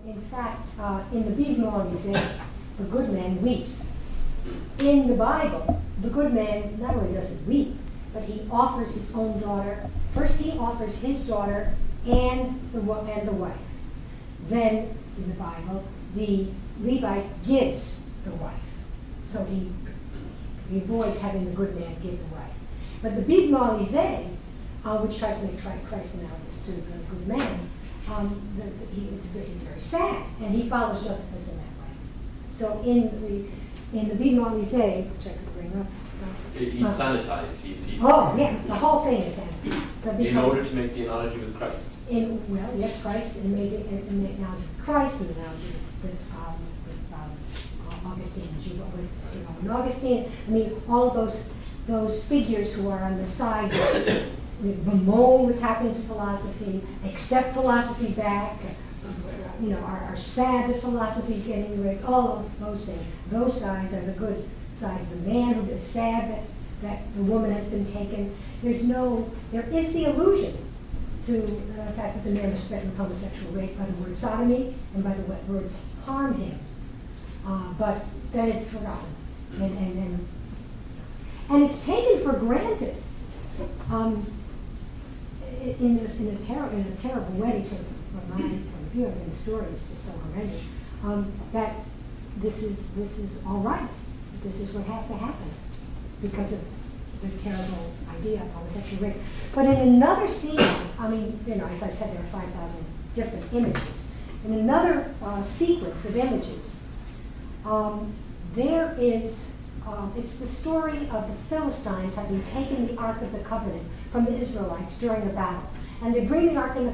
in fact, in the Bible, he said, the good man weeps. In the Bible, the good man not only doesn't weep, but he offers his own daughter. First, he offers his daughter and the wife. Then, in the Bible, the Levite gives the wife. So he avoids having the good man give the wife. But the Big Malizé, which tries to make Christ analogous to the good man, he's very sad, and he follows Josephus in that way. So in the Big Malizé, which I could bring up. He's sanitized. He's oh, yeah, the whole thing is sanitized. So in order to make the analogy with Christ. Well, yes, Christ is made an analogy with Christ, and an analogy with Augustine and Jerome and Augustine. I mean, all of those figures who are on the side that bemoan what's happening to philosophy, accept philosophy back, are sad that philosophy is getting rid of all those things. Those sides are the good sides. The man who is sad that the woman has been taken. There is the allusion to the fact that the man was threatened with homosexual rape by the word sodomy and by the words harm him. But then it's forgotten. And it's taken for granted in a terrible way from my point of view. I mean, the story is just so horrendous, that this is all right. This is what has to happen because of the terrible idea of homosexual rape. But in another scene, I mean, as I said, there are 5,000 different images. In another sequence of images, there is, it's the story of the Philistines having taken the Ark of the Covenant from the Israelites during a battle. And they bring the Ark of the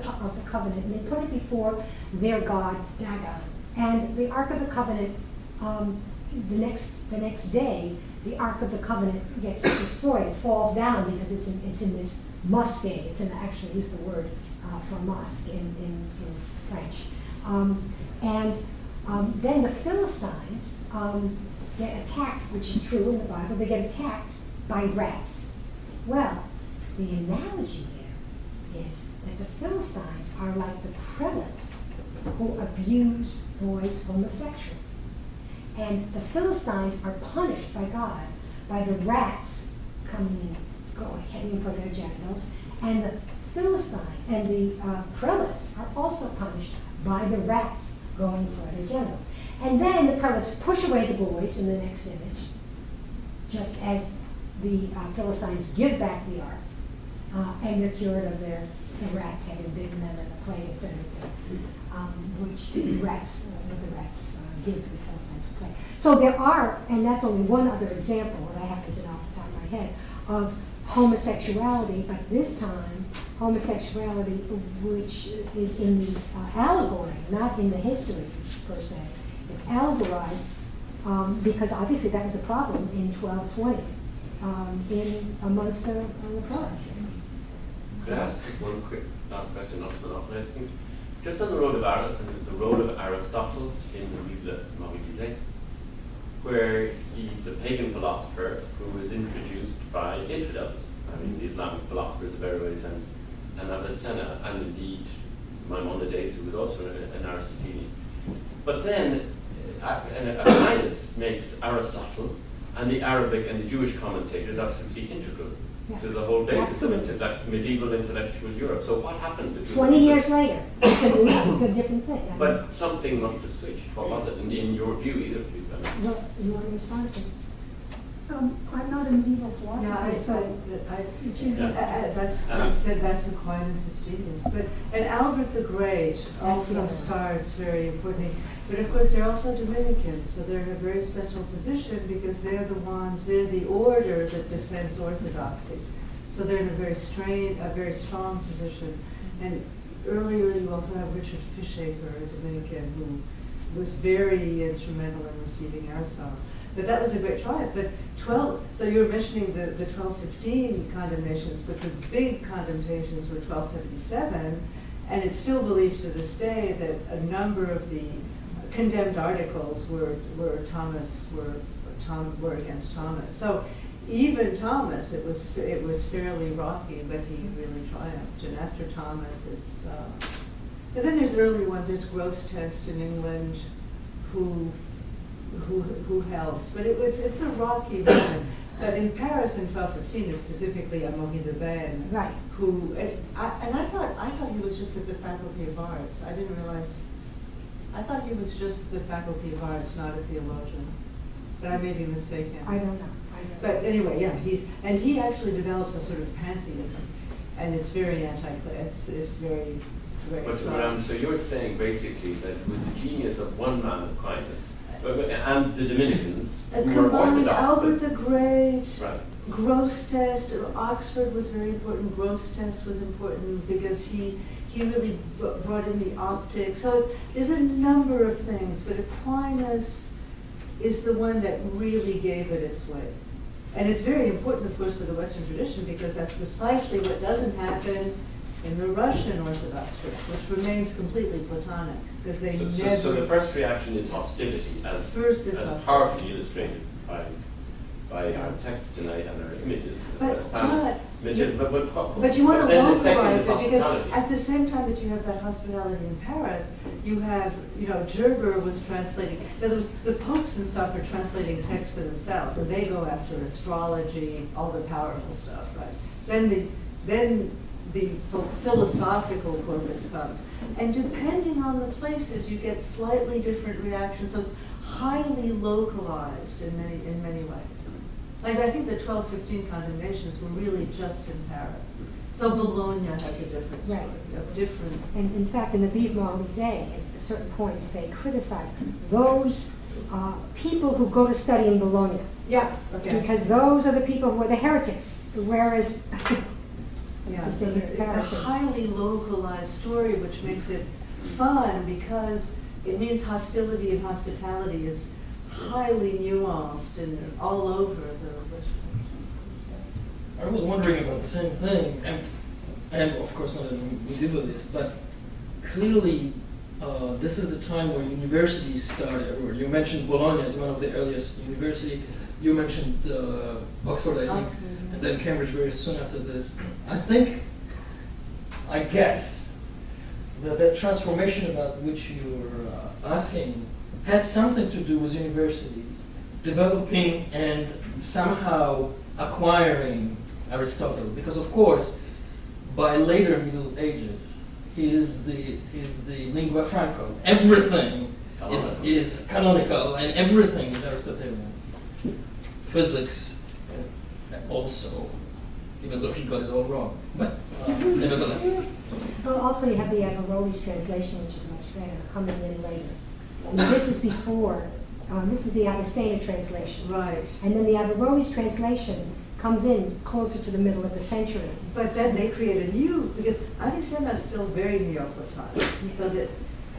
Covenant and they put it before their god, Dagon. And the Ark of the Covenant, the next day, the Ark of the Covenant gets destroyed. It falls down because it's in this mosque. It's in actually use the word for mosque in French. Then the Philistines get attacked, which is true in the Bible. They get attacked by rats. Well, the analogy there is that the Philistines are like the prelates who abuse boys homosexually. And the Philistines are punished by God by the rats coming and heading for their genitals. And the Philistine and the prelates are also punished by the rats going for their genitals. And then the prelates push away the boys in the next image, just as the Philistines give back the ark, and they're cured of the rats having bitten them and the plague, etc., which the rats give the Philistines the plague. So there are, and that's only one other example that I happen to know off the top of my head, of homosexuality, but this time homosexuality which is in the allegory, not in the history per se. It's allegorized because obviously that was a problem in 1220 amongst the prelates. Could I ask just one quick last question, not to monopolize things? Just on the road of Aristotle in the Mobilise, where he's a pagan philosopher who was introduced by infidels. I mean, the Islamic philosophers of Averroes and Avicenna, and indeed Maimonides, who was also an Aristotelian. But then Aquinas makes Aristotle and the Arabic and the Jewish commentators absolutely integral to the whole basis of medieval intellectual Europe. So what happened between 20 years later? It's a different thing. But something must have switched. What was it in your view, either of you? Well, you want to respond to? I'm not a medieval philosopher, that's Aquinas' genius. But and Albert the Great also starts very importantly. But of course they're also Dominicans, so they're in a very special position because they're the order that defends orthodoxy. So they're in a very strong position. And earlier you also have Richard Fishaker, a Dominican, who was very instrumental in receiving Aristotle. But that was a great triumph. But so you were mentioning the 1215 condemnations, but the big condemnations were 1277, and it's still believed to this day that a number of the condemned articles were against Thomas. So even Thomas, it was fairly rocky, but he really triumphed. And after Thomas, And then there's earlier ones, there's Grosseteste in England, who helps. But it's a rocky moment. But in Paris in 1215 is specifically Amaury de Bain, Right. who, I thought he was just at the Faculty of Arts. I didn't realize, I thought he was just at the Faculty of Arts, not a theologian. But I may be mistaken. I don't know. But anyway, yeah, he actually develops a sort of pantheism, and it's very it's very, very But strong. so you're saying basically that with the genius of one man, Aquinas, and the Dominicans, who were Combined Orthodox, Albert the Great, right? Grosseteste, Oxford was very important. Grosseteste was important because he really brought in the optics. So there's a number of things, but Aquinas is the one that really gave it its way. And it's very important, of course, for the Western tradition because that's precisely what doesn't happen in the Russian Orthodox Church, which remains completely Platonic, because they never... So the first reaction is hostility, as powerfully illustrated by our text tonight and our images. But you want to localize it, because at the same time that you have that hospitality in Paris, you have, Gerber was translating, in other words, the popes and stuff are translating texts for themselves, and they go after astrology, all the powerful stuff, right? Then the philosophical corpus comes. And depending on the places, you get slightly different reactions. So it's highly localized in many ways. Like I think the 1215 condemnations were really just in Paris. So Bologna has a different story. Right. Different. And in fact, in the Vive Moralisée, at certain points, they criticize those people who go to study in Bologna. Yeah, okay. Because those are the people who are the heretics, whereas yeah, so it's a highly localized story, which makes it fun because it means hostility and hospitality is highly nuanced and all over the Western. I was wondering about the same thing, and of course not a medievalist, but clearly this is the time where universities started everywhere. You mentioned Bologna as one of the earliest universities. You mentioned Oxford, I think, and then Cambridge very soon after this. I guess, that transformation about which you're asking had something to do with universities developing and somehow acquiring Aristotle, because of course, by later Middle Ages, he is the lingua franca. Everything is canonical, and everything is Aristotelian. Physics, also, even though he got it all wrong, but nevertheless. Well, also you have the Averroes translation, which is much better, coming in later. And this is before, this is the Avicenna translation. Right. And then the Averroes translation comes in closer to the middle of the century. But then they create a new, because Avicenna is still very Neoplatonic. So that,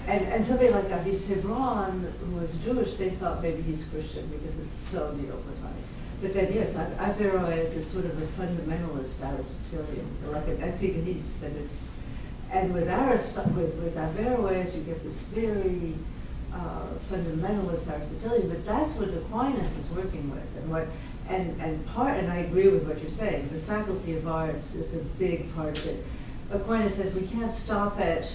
and somebody like Avicebron, who was Jewish, they thought maybe he's Christian because it's so Neoplatonic. But then, yes, Averroes is sort of a fundamentalist Aristotelian, like an antagonist, and with Averroes you get this very fundamentalist Aristotelian, but that's what Aquinas is working with, and I agree with what you're saying. The Faculty of Arts is a big part of it. Aquinas says we can't stop it.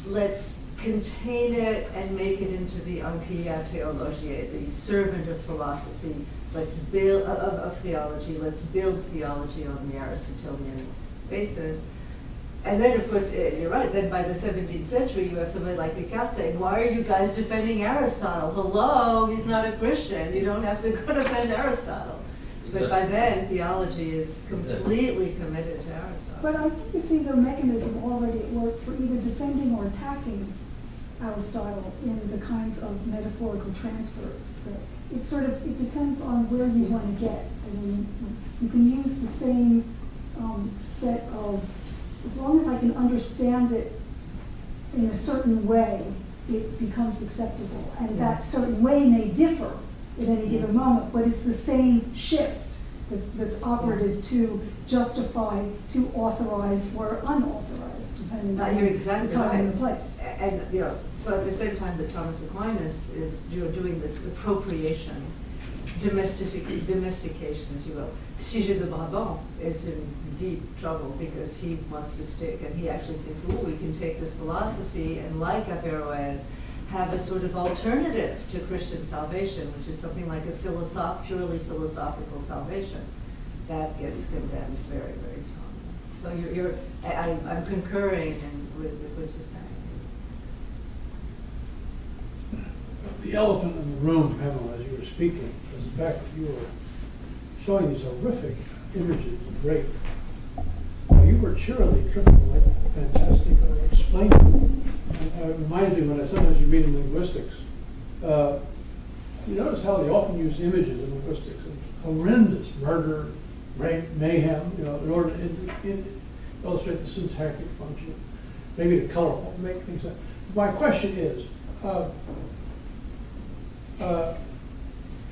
Let's contain it and make it into the Archaea Theologiae, the servant of philosophy. Let's build of theology. Let's build theology on the Aristotelian basis. And then, of course, you're right, then by the 17th century, you have somebody like Descartes saying, why are you guys defending Aristotle? Hello, he's not a Christian. You don't have to go defend Aristotle. Exactly. But by then, theology is completely committed to Aristotle. But I think you see the mechanism already at work for either defending or attacking Aristotle in the kinds of metaphorical transfers. It depends on where you want to get. I mean, you can use the same set of, as long as I can understand it in a certain way, it becomes acceptable. And that certain way may differ at any given moment, but it's the same shift that's operative to justify, to authorize or unauthorized, depending on you're exactly the time right. and the place. And so at the same time that Thomas Aquinas is doing this appropriation, domestication, if you will. Sujet de Brabant is in deep trouble because he wants to stick, and he actually thinks, oh, we can take this philosophy and, like Averroes, have a sort of alternative to Christian salvation, which is something like a purely philosophical salvation. That gets condemned very, very strongly. So I'm concurring with what you're saying. The elephant in the room, Pamela, as you were speaking, was the fact that you were showing these horrific images of rape. Now, you were cheerily tripping like fantastic explaining. It reminded me when sometimes you read in linguistics, you notice how they often use images in linguistics of horrendous murder, rape, mayhem, in order to illustrate the syntactic function, maybe the colorful, make things up. My question is,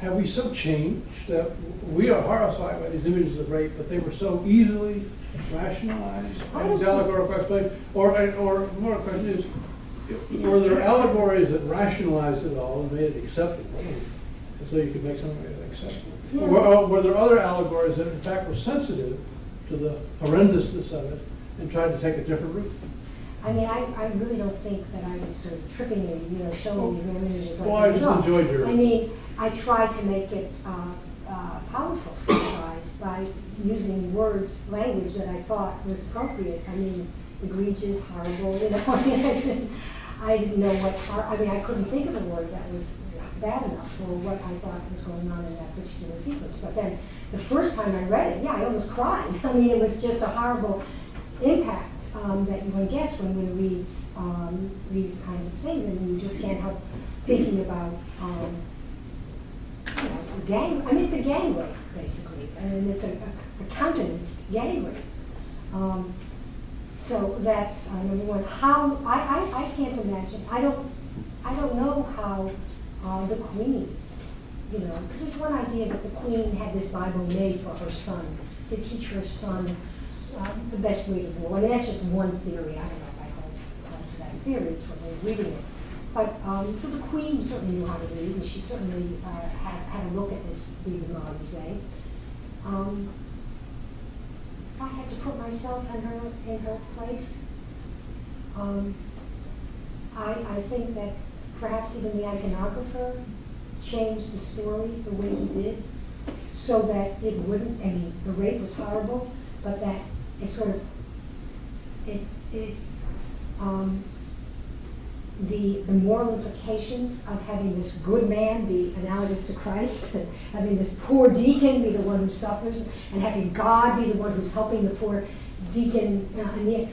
have we so changed that we are horrified by these images of rape, but they were so easily rationalized by these allegorical explanations? Or more a question is, were there allegories that rationalized it all and made it acceptable, so you could make something acceptable? Yeah. Were there other allegories that in fact were sensitive to the horrendousness of it and tried to take a different route? I mean, I really don't think that I was sort of tripping you, showing you images like Well, that. I just enjoyed your... I mean, I tried to make it powerful for you guys by using language that I thought was appropriate. I mean, egregious, horrible, I didn't know I couldn't think of a word that was bad enough for what I thought was going on in that particular sequence. But then the first time I read it, I almost cried. I mean, it was just a horrible impact that one gets when one reads these kinds of things, and you just can't help thinking about gang. I mean, it's a gang rape basically, and it's a countenanced gang rape. So that's number one. How I can't imagine. I don't know how the Queen, because there's one idea that the Queen had this Bible made for her son to teach her son the best way to rule. I mean, that's just one theory. I don't know if I hold to that theory. It's what we're reading it. But so the Queen certainly knew how to read, and she certainly had a look at this Livre Moralisé. If I had to put myself in her place, I think that perhaps even the iconographer changed the story the way he did, so that it wouldn't. I mean, the rape was horrible, but that it sort of the moral implications of having this good man be analogous to Christ, and having this poor deacon be the one who suffers, and having God be the one who's helping the poor deacon. I mean,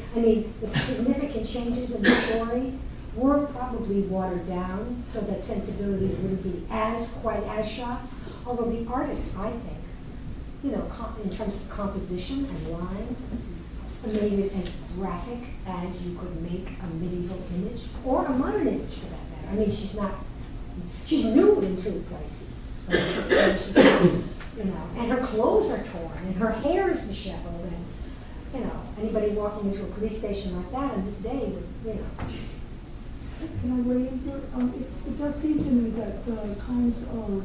the significant changes in the story were probably watered down so that sensibilities wouldn't be quite as sharp. Although the artist, I think, in terms of composition and line, made it as graphic as you could make a medieval image, or a modern image for that matter. I mean, she's nude in two places. She's not, and her clothes are torn, and her hair is disheveled, and, anybody walking into a police station like that on this day would, Can I weigh in here? It does seem to me that the kinds of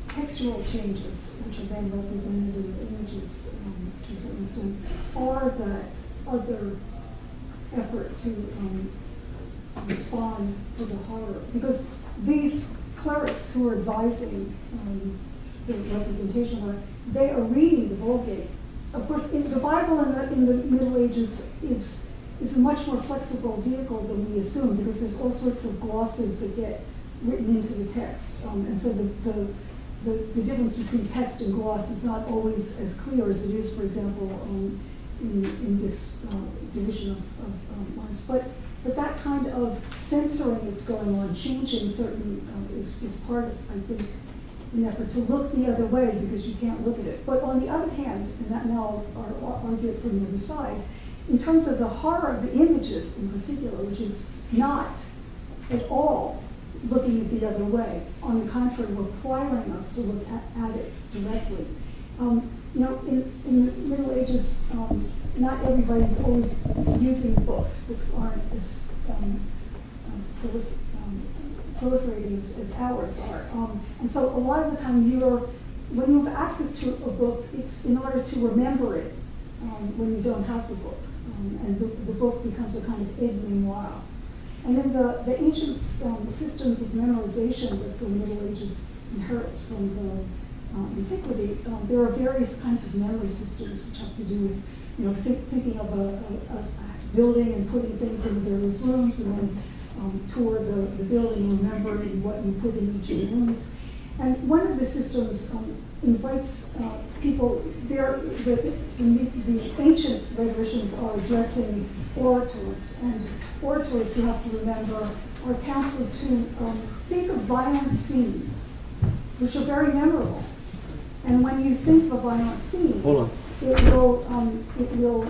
textual changes, which are then represented in the images to a certain extent, are that other effort to respond to the horror. Because these clerics who are advising the representation of it, they are reading the Vulgate. Of course, the Bible in the Middle Ages is a much more flexible vehicle than we assume, because there's all sorts of glosses that get written into the text. And so the difference between text and gloss is not always as clear as it is, for example, in this division of lines. But that kind of censoring that's going on, changing certain, is part of, I think, an effort to look the other way, because you can't look at it. But on the other hand, and that now I'll argue it from the other side, in terms of the horror of the images in particular, which is not at all looking at the other way. On the contrary, requiring us to look at it directly. In the Middle Ages, not everybody's always using books. Books aren't as proliferating as ours are. And so a lot of the time when you have access to a book, it's in order to remember it when you don't have the book. And the book becomes a kind of aide memoire. And then the ancient systems of memorization that the Middle Ages inherits from the antiquity, there are various kinds of memory systems which have to do with, thinking of a building and putting things in various rooms, and then tour the building, remembering what you put in each of the rooms. And one of the systems invites people, the ancient rhetoricians are addressing orators, and orators who have to remember are counseled to think of violent scenes, which are very memorable. And when you think of a violent scene, it will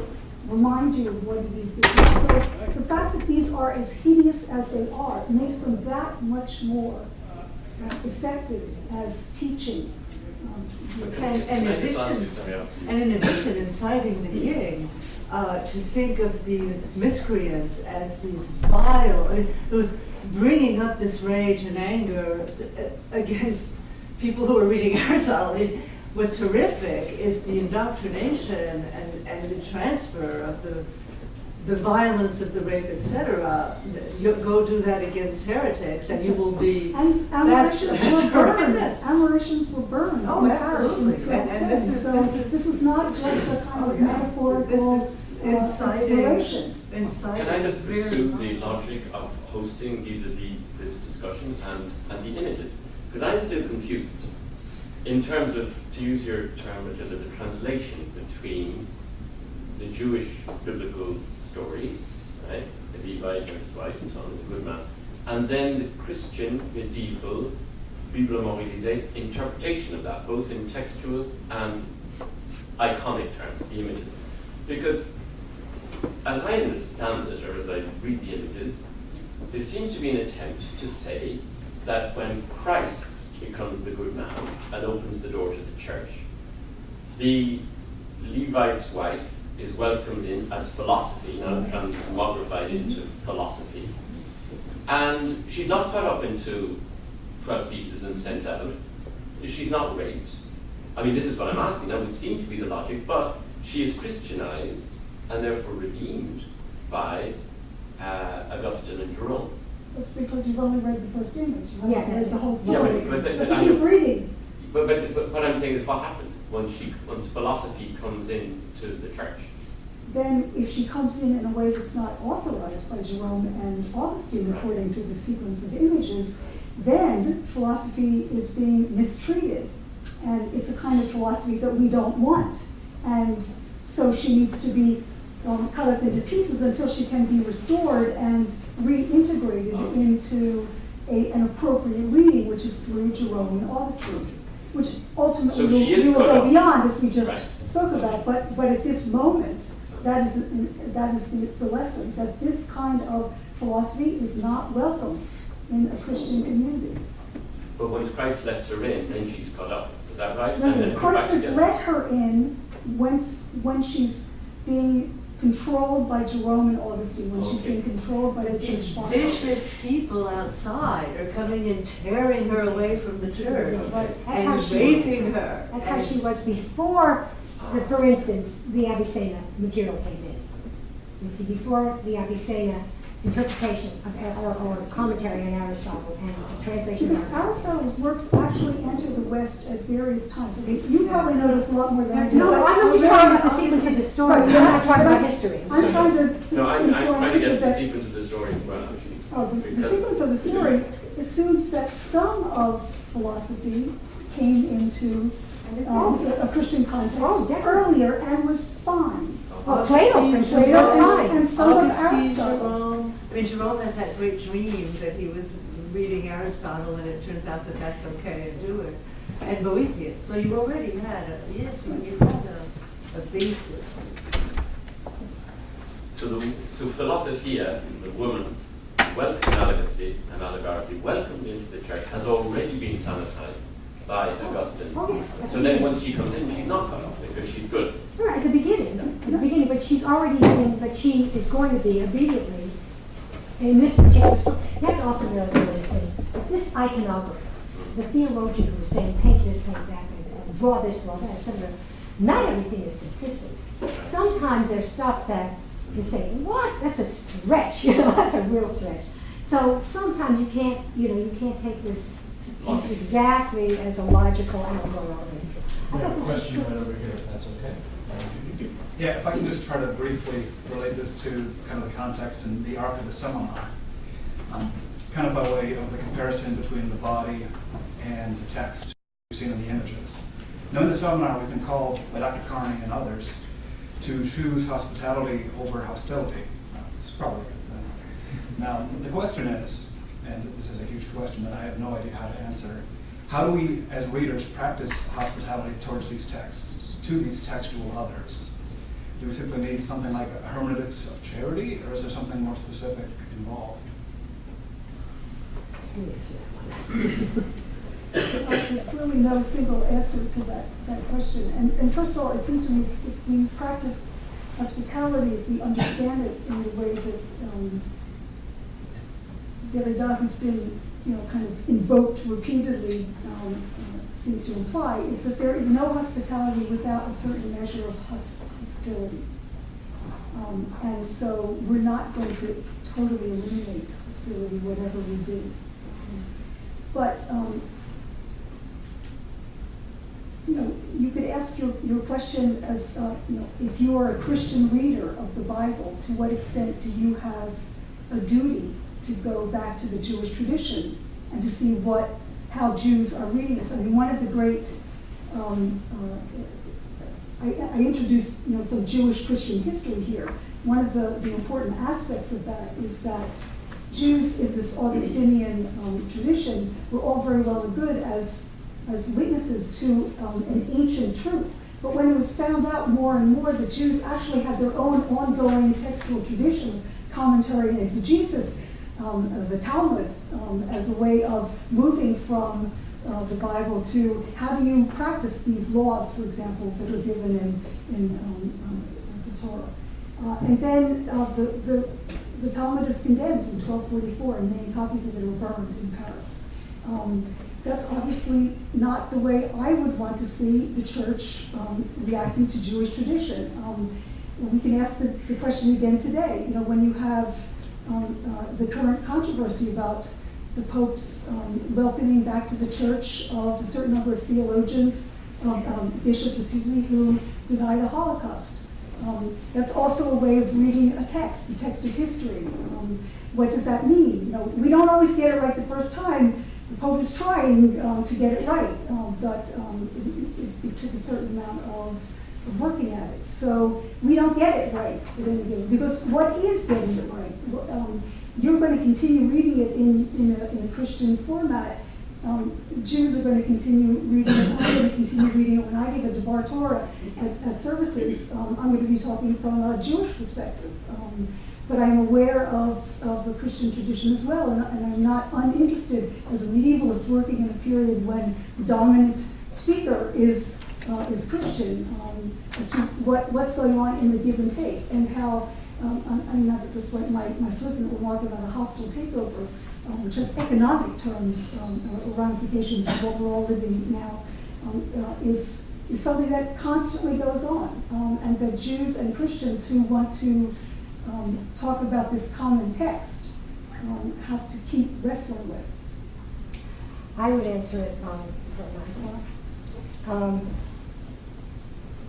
remind you of what it is that you do. So the fact that these are as hideous as they are makes them that much more effective as teaching. And in addition, inciting the king to think of the miscreants as these vile, it was bringing up this rage and anger against people who are reading Aristotle. What's horrific is the indoctrination and the transfer of the violence of the rape, etc. You go do that against heretics, and you will be. And Amoriscians were burned. Amoriscians were burned. Oh, in Paris in absolutely. And this is not just a kind of metaphorical inspiration. Can I just pursue the logic of hosting vis-a-vis this discussion and the images? Because I'm still confused in terms of, to use your term, Matilda, the translation between the Jewish biblical story, right, the Levite and his wife and so on, the good man, and then the Christian medieval Bible moralisée interpretation of that, both in textual and iconic terms, the images. Because as I understand it, or as I read the images, there seems to be an attempt to say that when Christ becomes the good man and opens the door to the church, the Levite's wife is welcomed in as philosophy, now transmogrified into philosophy. And she's not cut up into 12 pieces and sent out. She's not raped. I mean, this is what I'm asking. That would seem to be the logic, but she is Christianized and therefore redeemed by Augustine and Jerome. That's because you've only read the first image. You haven't read the whole story. Yeah, but keep reading. But what I'm saying is what happened once philosophy comes into the church. Then if she comes in a way that's not authorized by Jerome and Augustine, according to the sequence of images, then philosophy is being mistreated. And it's a kind of philosophy that we don't want. And so she needs to be cut up into pieces until she can be restored and reintegrated into an appropriate reading, which is through Jerome and Augustine, which ultimately we will go beyond, as we just spoke about. But at this moment, that is the lesson, that this kind of philosophy is not welcome in a Christian community. But once Christ lets her in, then she's cut up. Is that right? No, Christ has let her in when she's being controlled by Jerome and Augustine, when she's being controlled by the church fathers. Vicious people outside are coming and tearing her away from the church and raping her. That's how she was before, for instance, the Avicenna material came in. You see, before the Avicenna interpretation of or commentary on Aristotle and the translation because of Aristotle's works actually enter the West at various times. I mean, you probably know this a lot more than I do. No, I'm not just talking about the sequence of the story. I'm not talking about history. I'm trying to no, I'm trying to get the sequence of the story as well, actually. The sequence of the story assumes that some of philosophy came into a Christian context earlier and was fine. Well, Plato, for instance, was fine. And some of Augustine, Aristotle. Jerome. I mean, Jerome has that great dream that he was reading Aristotle, and it turns out that that's okay to do it. And Boethius. So you already had you had a basis. So Philosophia, the woman, welcomed analogously and allegorically welcomed into the church, has already been sanitized by Augustine. Oh, yes. So then once she comes in, she's not cut off because she's good. Right, at the beginning, but she's already in, but she is going to be immediately in this particular story. You have to also realize one other thing. this iconographer, the theologian who was saying paint this, paint that, and draw this, draw that, etc. Not everything is consistent. Sometimes there's stuff that you say, what? That's a stretch, that's a real stretch. So sometimes you can't take this exactly as a logical allegorical. I have a question right over here, if that's okay. Yeah, if I can just try to briefly relate this to kind of the context and the arc of the seminar, kind of by way of the comparison between the body and the text we've seen in the images. Now in the seminar, we've been called by Dr. Carney and others to choose hospitality over hostility. It's probably a good thing. Now, the question is, and this is a huge question that I have no idea how to answer, how do we, as readers, practice hospitality towards these texts, to these textual others? Do we simply need something like a hermeneutics of charity, or is there something more specific involved? There's clearly no single answer to that question. And first of all, it seems to me if we practice hospitality, if we understand it in the way that Derrida, who's been kind of invoked repeatedly, seems to imply, is that there is no hospitality without a certain measure of hostility. And so we're not going to totally eliminate hostility, whatever we do. But you could ask your question as, if you are a Christian reader of the Bible, to what extent do you have a duty to go back to the Jewish tradition and to see how Jews are reading this? I mean, one of the great, I introduced some Jewish Christian history here. One of the important aspects of that is that Jews in this Augustinian tradition were all very well and good as witnesses to an ancient truth. But when it was found out more and more that Jews actually had their own ongoing textual tradition, commentary and exegesis, the Talmud, as a way of moving from the Bible to how do you practice these laws, for example, that are given in the Torah. And then the Talmud is condemned in 1244, and many copies of it are burned in Paris. That's obviously not the way I would want to see the church reacting to Jewish tradition. We can ask the question again today. When you have the current controversy about the Pope's welcoming back to the church of a certain number of theologians, bishops, who deny the Holocaust. That's also a way of reading a text, the text of history. What does that mean? We don't always get it right the first time. The Pope is trying to get it right, but it took a certain amount of working at it. So we don't get it right at any given, because what is getting it right? You're going to continue reading it in a Christian format. Jews are going to continue reading it. I'm going to continue reading it. When I give a Devar Torah at services, I'm going to be talking from a Jewish perspective. But I'm aware of a Christian tradition as well, and I'm not uninterested as a medievalist working in a period when the dominant speaker is Christian, as to what's going on in the give and take, and how, I mean, not that that's what my flippant remark about a hostile takeover, which has economic terms, ramifications of what we're all living now, is something that constantly goes on, and that Jews and Christians who want to talk about this common text have to keep wrestling with. I would answer it for myself.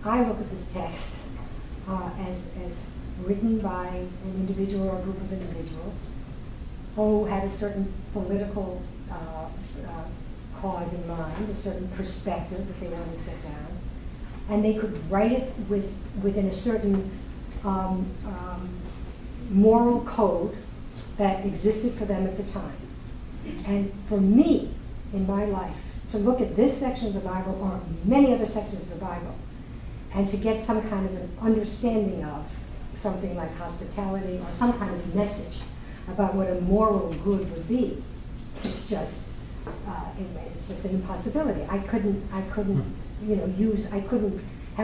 I look at this text as written by an individual or a group of individuals who had a certain political cause in mind, a certain perspective that they wanted to set down, and they could write it within a certain moral code that existed for them at the time. And for me, in my life, to look at this section of the Bible or many other sections of the Bible and to get some kind of an understanding of something like hospitality or some kind of message about what a moral good would be, it's just an impossibility. I couldn't have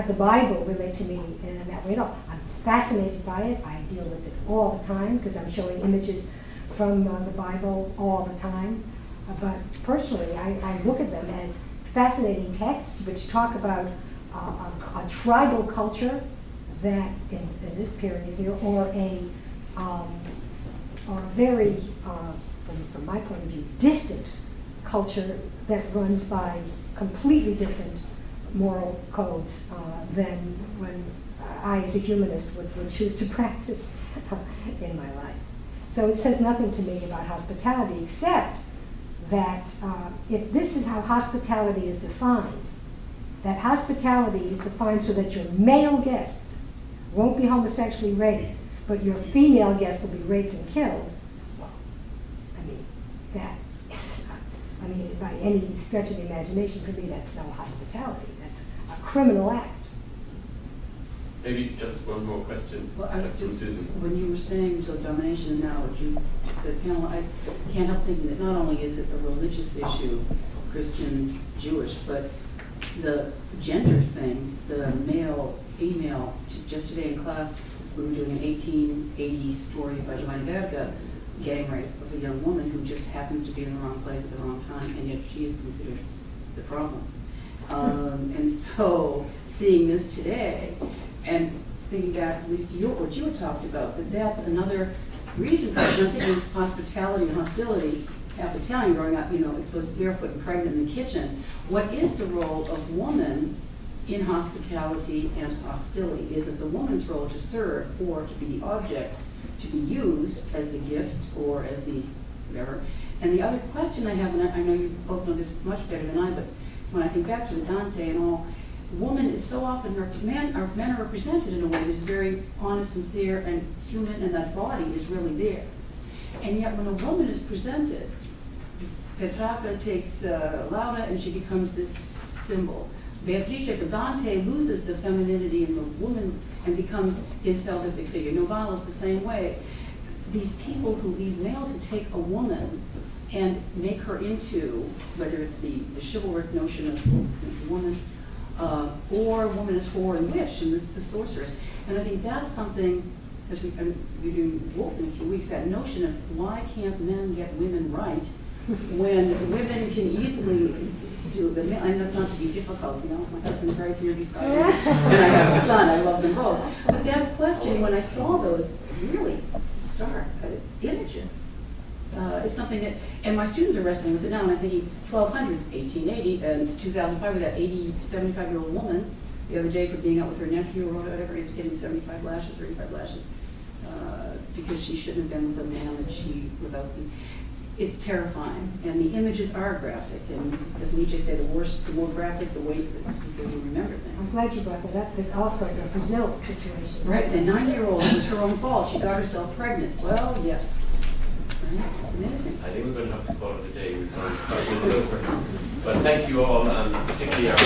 the Bible relate to me in that way at all. I'm fascinated by it. I deal with it all the time because I'm showing images from the Bible all the time. But personally, I look at them as fascinating texts which talk about a tribal culture that, in this period here, or a very, from my point of view, distant culture that runs by completely different moral codes than when I, as a humanist, would choose to practice in my life. So it says nothing to me about hospitality, except that if this is how hospitality is defined, that hospitality is defined so that your male guests won't be homosexually raped, but your female guests will be raped and killed. Well, I mean, that is not, I mean, by any stretch of the imagination, for me, that's no hospitality. That's a criminal act. Maybe just one more question. Well, I was from just, Susan. when you were saying to domination and now what you just said, Pamela, I can't help thinking that not only is it a religious issue, Christian, Jewish, but the gender thing, the male, female, just today in class, we were doing an 1880 story by Giovanni Verga, gang rape of a young woman who just happens to be in the wrong place at the wrong time, and yet she is considered the problem. And so, seeing this today, and thinking back at least to what you had talked about, that's another reason for it. And I'm thinking hospitality and hostility. Half Italian growing up, you know, it's supposed to be barefoot and pregnant in the kitchen. What is the role of woman in hospitality and hostility? Is it the woman's role to serve or to be the object, to be used as the gift or as the whatever? And the other question I have, and I know you both know this much better than I, but when I think back to the Dante and all, woman is so often, men are represented in a way that's very honest, sincere, and human, and that body is really there. And yet when a woman is presented, Petrarca takes Laura and she becomes this symbol. Beatrice for Dante loses the femininity in the woman and becomes his salvific figure. Novalis is the same way. These people these males who take a woman and make her into, whether it's the chivalric notion of woman, or woman as whore and witch and the sorceress. And I think that's something, as we're doing Wolf in a few weeks, that notion of why can't men get women right when women can easily do the, and that's not to be difficult, you know, my husband's right here beside me, and I have a son, I love them both. But that question, when I saw those really stark images, it's something that, and my students are wrestling with it now, and I'm thinking 1200s, 1880, and 2005 with that 75-year-old woman, the other day for being out with her nephew or whatever, he's getting 75 lashes, 35 lashes, because she shouldn't have been with a man that she, without the, it's terrifying, and the images are graphic, and as Nietzsche said, the worse, the more graphic, the way that people will remember things. I'm glad you brought that up. There's also the Brazil situation. Right, the 9-year-old, it was her own fault, she got herself pregnant. Well, yes. It's amazing. I think we're going to have to call it a day. We've gone 5 minutes over. But thank you all, and particularly our